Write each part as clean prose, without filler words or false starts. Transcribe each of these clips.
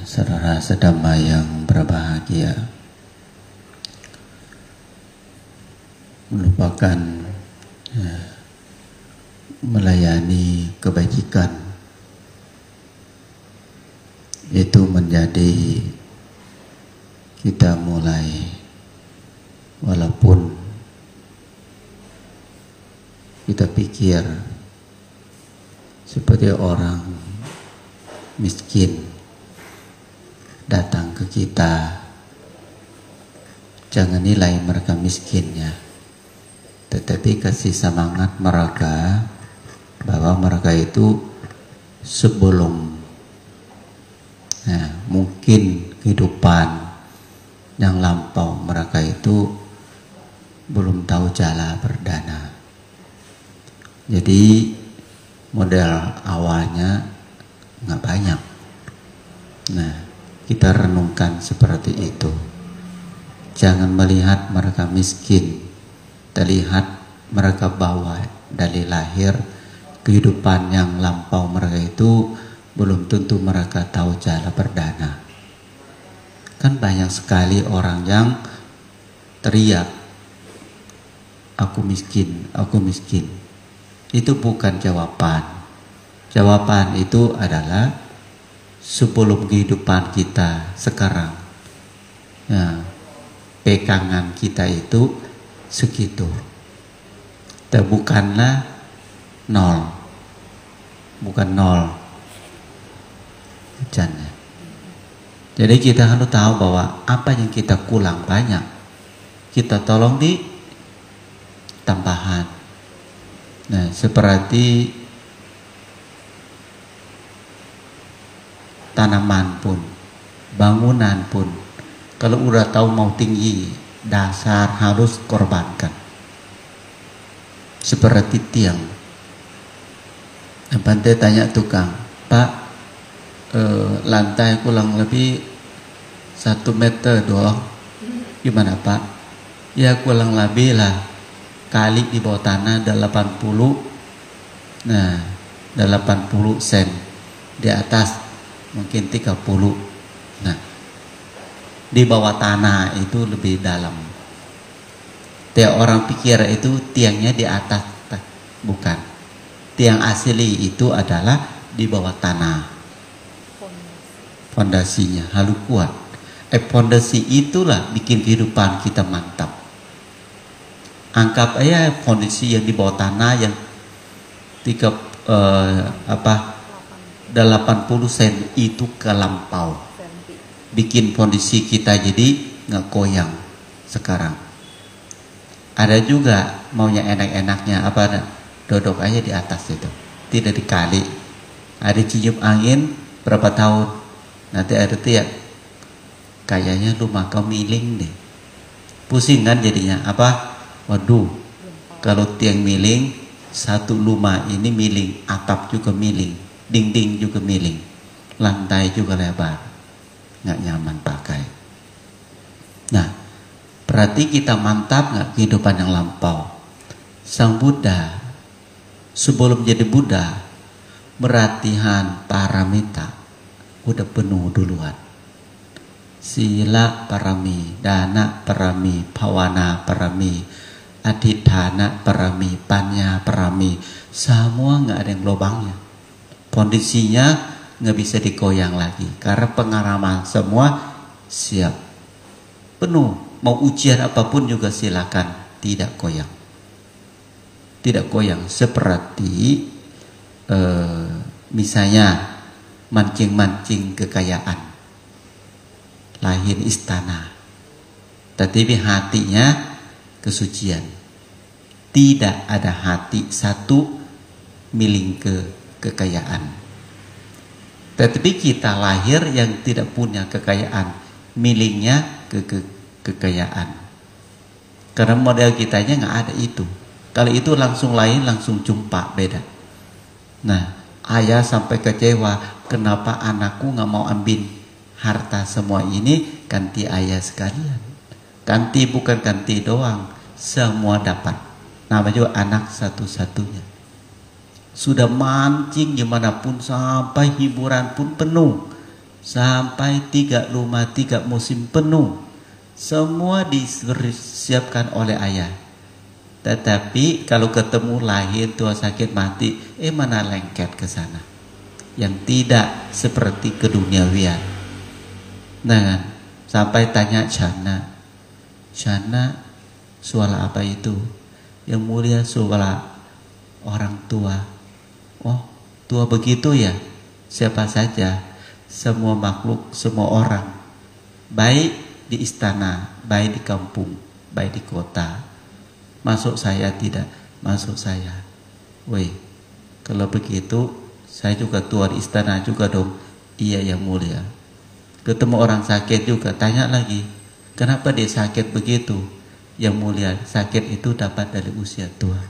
Saudara sedama yang berbahagia, melupakan melayani kebajikan itu menjadi kita mulai, walaupun kita pikir seperti orang miskin datang ke kita, jangan nilai mereka miskinnya, tetapi kasih semangat mereka bahwa mereka itu sebelum mungkin kehidupan yang lampau mereka itu belum tahu jala berdana. Jadi modal awalnya nggak banyak. Nah, kita renungkan seperti itu. Jangan melihat mereka miskin, terlihat mereka bawa dari lahir kehidupan yang lampau mereka itu belum tentu mereka tahu jala berdana. Kan banyak sekali orang yang teriak, aku miskin, aku miskin. Itu bukan jawaban. Jawaban itu adalah sebelum kehidupan kita sekarang, pegangan kita itu segitu. Bukanlah nol, bukan nol. Jadi kita harus tahu bahwa apa yang kita kurang banyak, kita tolong di tambahan. Nah, seperti tanaman pun, bangunan pun, kalau udah tahu mau tinggi, dasar harus korbankan. Seperti tiang. Pantai tanya tukang, Pak, lantai kurang lebih 1 meter doang. Gimana Pak? Ya kurang lebih lah. Kali di bawah tanah ada 80. Nah, 80 sen. Di atas mungkin 30. Nah, di bawah tanah itu lebih dalam. Tiap orang pikir itu tiangnya di atas, bukan. Tiang asli itu adalah di bawah tanah. Fondasinya harus kuat. Fondasi itulah bikin kehidupan kita mantap. Anggap aja fondasi yang di bawah tanah yang 80 sen itu kelampau. Bikin fondasi kita jadi nggak goyang sekarang. Ada juga maunya enak-enaknya duduk aja di atas itu, tidak dikali. Ada cium angin berapa tahun, nanti ada tiap kayaknya rumah kau miling deh, pusing kan jadinya. Waduh, kalau tiang miling, satu rumah ini miling, atap juga miling, dinding juga miling, lantai juga lebar, nggak nyaman pakai. Nah, berarti kita mantap nggak kehidupan yang lampau? Sang Buddha sebelum jadi Buddha, meratihan paramita udah penuh duluan. Sila parami, dana parami, pawana parami, adhidhana parami, panya parami, semua nggak ada yang lubangnya. Kondisinya nggak bisa digoyang lagi karena pengalaman semua siap, penuh. Mau ujian apapun juga silakan, tidak goyang, tidak goyang. Seperti misalnya mancing-mancing kekayaan, lahir istana, tetapi hatinya kesucian. Tidak ada hati satu miling ke kekayaan. Tetapi kita lahir yang tidak punya kekayaan, milingnya ke kekayaan. Karena model kitanya nggak ada itu. Kalau itu langsung lain, langsung jumpa beda. Nah, ayah sampai kecewa, kenapa anakku nggak mau ambil harta semua ini, ganti ayah sekalian. Ganti bukan ganti doang, semua dapat. Nama juga anak satu-satunya. Sudah mancing dimanapun, sampai hiburan pun penuh. sampai 3 rumah 3 musim penuh, semua disiapkan oleh ayah. Tetapi kalau ketemu lahir tua sakit mati, mana lengket ke sana, yang tidak seperti keduniawian. Nah, sampai tanya Chana, suara apa itu? Yang mulia suara orang tua. Oh, tua begitu ya? Siapa saja, semua makhluk, semua orang, baik di istana, baik di kampung, baik di kota. Masuk saya tidak? Masuk saya. Woi, kalau begitu saya juga tua di istana juga dong. Iya yang mulia. Ketemu orang sakit juga, tanya lagi, kenapa dia sakit begitu? Yang mulia, sakit itu dapat dari usia tua.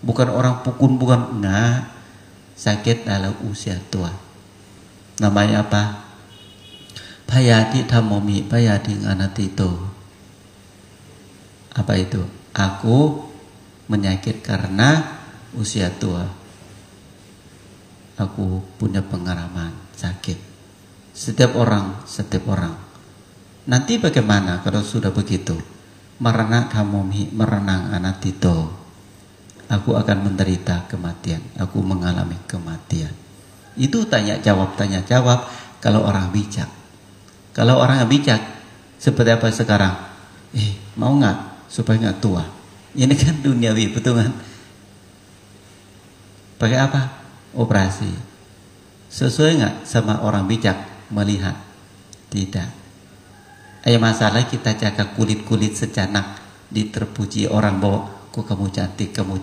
Bukan orang pukul, bukan, enggak. Sakit dalam usia tua. Namanya apa? Payati tamomi, payati nganatito. Apa itu? Aku menyakit karena usia tua. Aku punya pengalaman sakit. Setiap orang. Nanti bagaimana kalau sudah begitu? Marana tamomi, merenang anatito. Aku akan menderita kematian. Aku mengalami kematian. Itu tanya jawab kalau orang bijak. Kalau orang bijak seperti apa sekarang? Mau nggak supaya nggak tua? Ini kan duniawi, betul kan? Pakai apa? Operasi. Sesuai nggak sama orang bijak melihat? Tidak. Masalah kita jaga kulit secanak, diterpuji orang bahwa kok kamu cantik. 2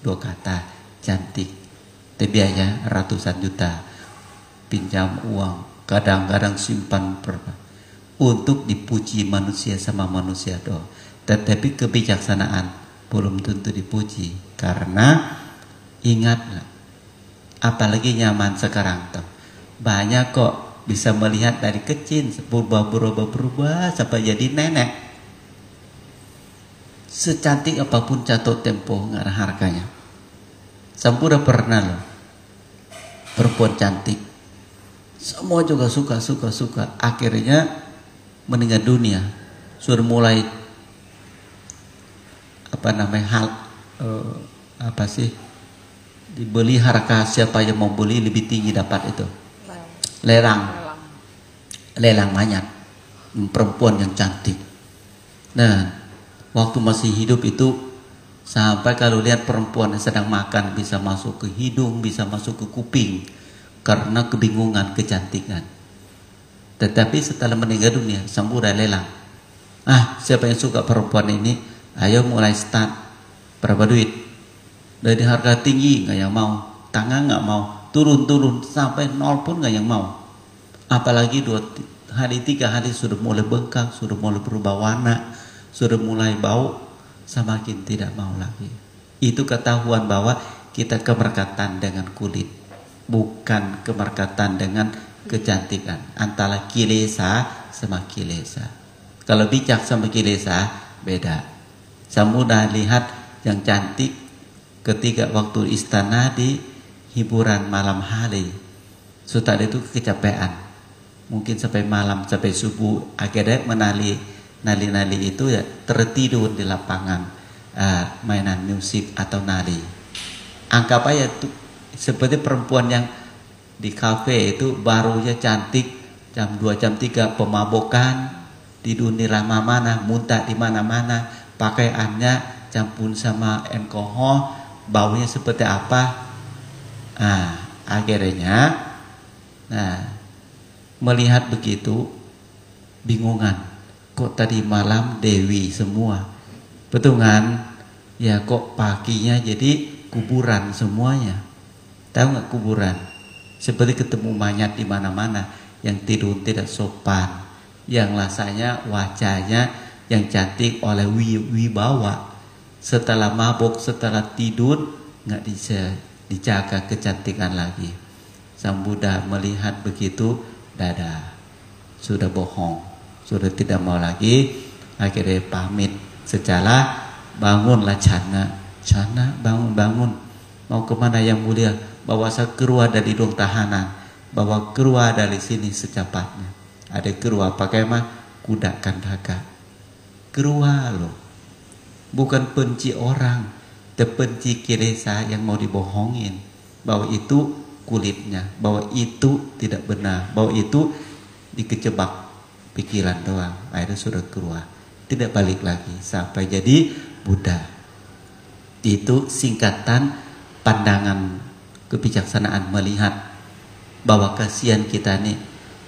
kata cantik. Biaya ratusan juta, pinjam uang, kadang-kadang simpan untuk dipuji manusia sama manusia doang. Tetapi kebijaksanaan belum tentu dipuji, karena ingatlah, apalagi nyaman sekarang tuh, banyak kok bisa melihat dari kecil berubah sampai jadi nenek. Secantik apapun jatuh tempo nggak ada harganya. Sampura pernah loh, perempuan cantik, semua juga suka. Akhirnya meninggal dunia. Sudah mulai dibeli, harga siapa yang mau beli lebih tinggi dapat itu. Lelang mayat perempuan yang cantik. Nah, waktu masih hidup itu sampai kalau lihat perempuan yang sedang makan bisa masuk ke hidung, bisa masuk ke kuping karena kebingungan kecantikan. Tetapi setelah meninggal dunia, sampura lelang. Siapa yang suka perempuan ini? Ayo mulai start. Berapa duit? Dari harga tinggi nggak yang mau, tangan nggak mau, turun sampai 0 pun nggak yang mau. Apalagi 2 hari 3 hari sudah mulai bengkak, sudah mulai berubah warna, sudah mulai bau, semakin tidak mau lagi. Itu ketahuan bahwa kita kemerkatan dengan kulit, bukan kemerkatan dengan kecantikan. Antara kilesa sama kilesa. Kalau bijak sama kilesa beda. Saya mudah lihat yang cantik ketika waktu istana di hiburan malam hari, sudah itu kecapean, mungkin sampai malam, sampai subuh, akhirnya nali itu ya tertidur di lapangan mainan musik atau nari. Anggap aja tuh seperti perempuan yang di kafe itu barunya cantik, jam 2 jam 3 pemabokan, tidur di mana, muntah di mana-mana, pakaiannya campur sama alkohol, baunya seperti apa. Akhirnya melihat begitu bingungan, kok tadi malam Dewi semua, betul kan? Ya kok paginya jadi kuburan semuanya. Tahu nggak kuburan? Seperti ketemu mayat di mana-mana, yang tidur tidak sopan, yang rasanya wajahnya yang cantik oleh wibawa, setelah mabuk, setelah tidur nggak bisa dijaga kecantikan lagi. Sang Buddha melihat begitu, dadah, sudah bohong, sudah tidak mau lagi. Akhirnya pamit secara, bangunlah Chana, bangun, mau kemana yang mulia? Bawa saya keluar dari ruang tahanan. bahwa keluar dari sini secepatnya. Ada keluar pakai mah kuda kandaka. Keluar loh. Bukan benci orang, terbenci kilesa yang mau dibohongin. Bahwa itu kulitnya, bahwa itu tidak benar, bahwa itu dikejebak pikiran doang. Akhirnya sudah keluar. Tidak balik lagi sampai jadi Buddha. Itu singkatan pandangan kebijaksanaan melihat bahwa kasihan kita nih,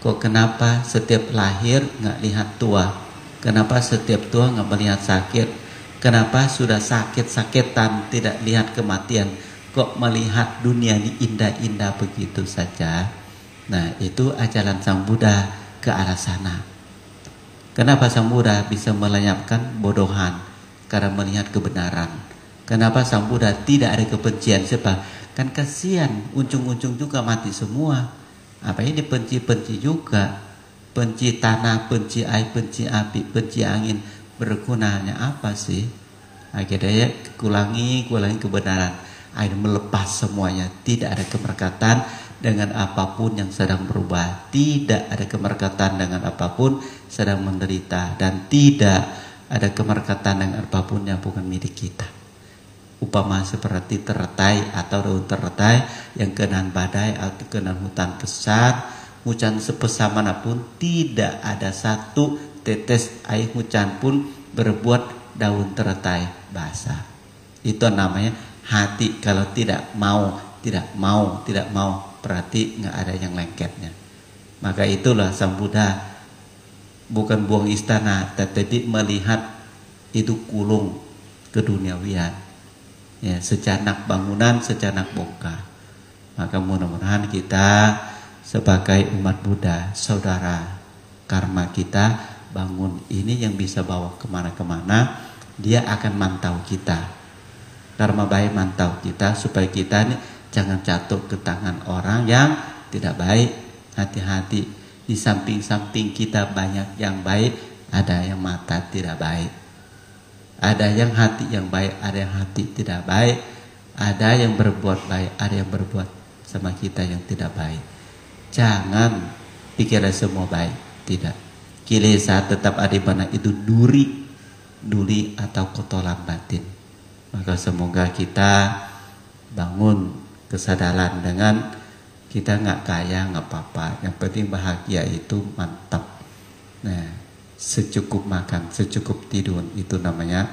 kok kenapa setiap lahir nggak lihat tua, kenapa setiap tua nggak melihat sakit, kenapa sudah sakit-sakitan tidak lihat kematian, kok melihat dunia ini indah-indah begitu saja. Nah itu ajaran Sang Buddha ke arah sana. Kenapa Sang Buddha bisa melenyapkan bodohan? Karena melihat kebenaran. Kenapa Sang Buddha tidak ada kebencian? Sebab kan kasihan, ujung-ujung juga mati semua. Apa ini benci-benci juga? Benci tanah, benci air, benci api, benci angin. Bergunanya apa sih? Akhirnya kulangi kebenaran. Akhirnya melepas semuanya. Tidak ada kemerkatan dengan apapun yang sedang berubah. Tidak ada kemerkatan dengan apapun sedang menderita. Dan tidak ada kemerkatan dengan apapun yang bukan milik kita. Upama seperti teratai atau daun teratai yang kena badai atau kena hutan besar, hujan sebesar manapun tidak ada satu tetes air hujan pun berbuat daun teratai basah. Itu namanya hati. Kalau tidak mau berarti nggak ada yang lengketnya. Maka itulah Sang Buddha bukan buang istana, tetapi melihat itu kulung keduniawian. Ya, secanak bangunan, secanak bongkar. Maka mudah-mudahan kita sebagai umat Buddha, saudara karma kita bangun ini yang bisa bawa kemana-kemana. Dia akan mantau kita. Karma baik mantau kita supaya kita ini jangan jatuh ke tangan orang yang tidak baik. Hati-hati, di samping-samping kita banyak yang baik, ada yang mata tidak baik. Ada yang hati yang baik, ada yang hati tidak baik. Ada yang berbuat baik, ada yang berbuat sama kita yang tidak baik. Jangan pikirkan semua baik, tidak. Kilesa tetap ada mana itu duri atau kotoran batin. Maka semoga kita bangun kesadaran dengan kita nggak kaya nggak apa-apa. Yang penting bahagia itu mantap. Nah, secukup makan, secukup tidur, itu namanya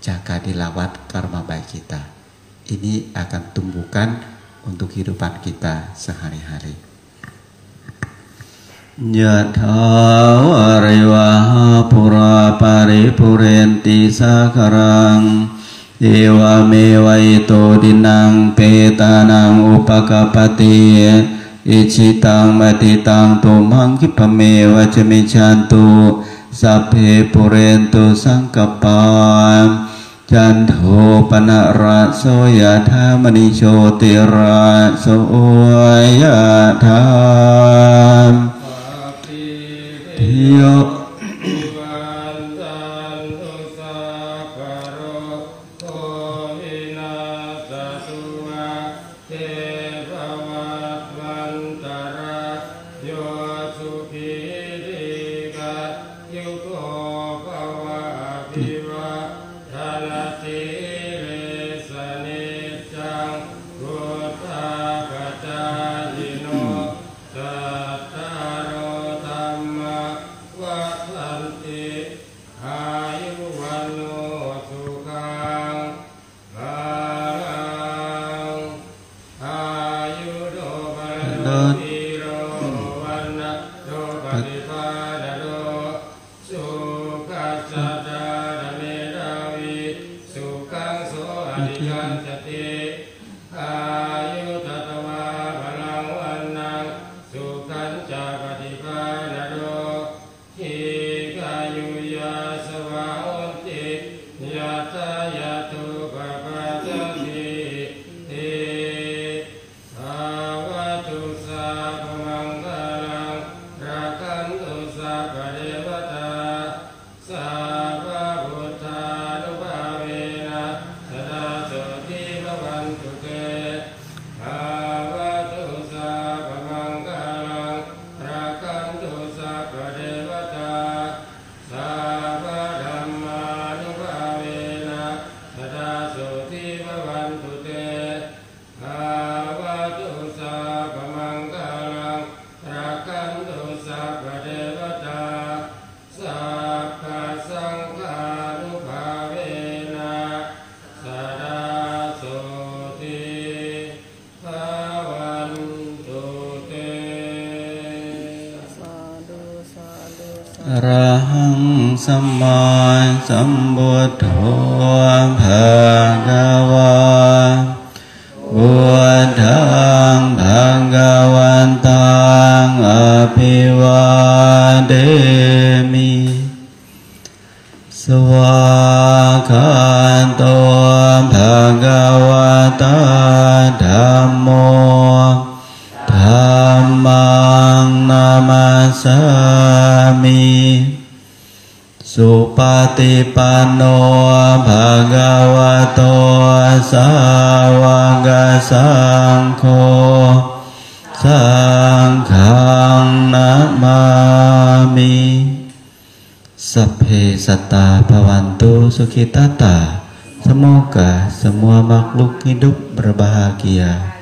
jaga dilawat karma baik kita. Ini akan tumbuhkan untuk kehidupan kita sehari-hari. Yatha wariwaha pura paripurenti sakarang ewa mewaito dinang petanang upakapati icitang matitang tumang kipame wajamichantu sape purento sangkapan janto panaraso yatha manisho tiraso yatha tiyo อรหังสัมมาสัมพุทโธภะคะวะพุทธังภะคะวันตังอภิวาเทมิสวากขาโตภะคะวะตาธัมโมธัมมังนามัสสามิสุปฏิปันโนภะคะวะโตสาวกสังโฆสังฆังนะมามิสัพเพสัตตาภวันตุสุขิตตาsemoga semua makhluk hidup berbahagia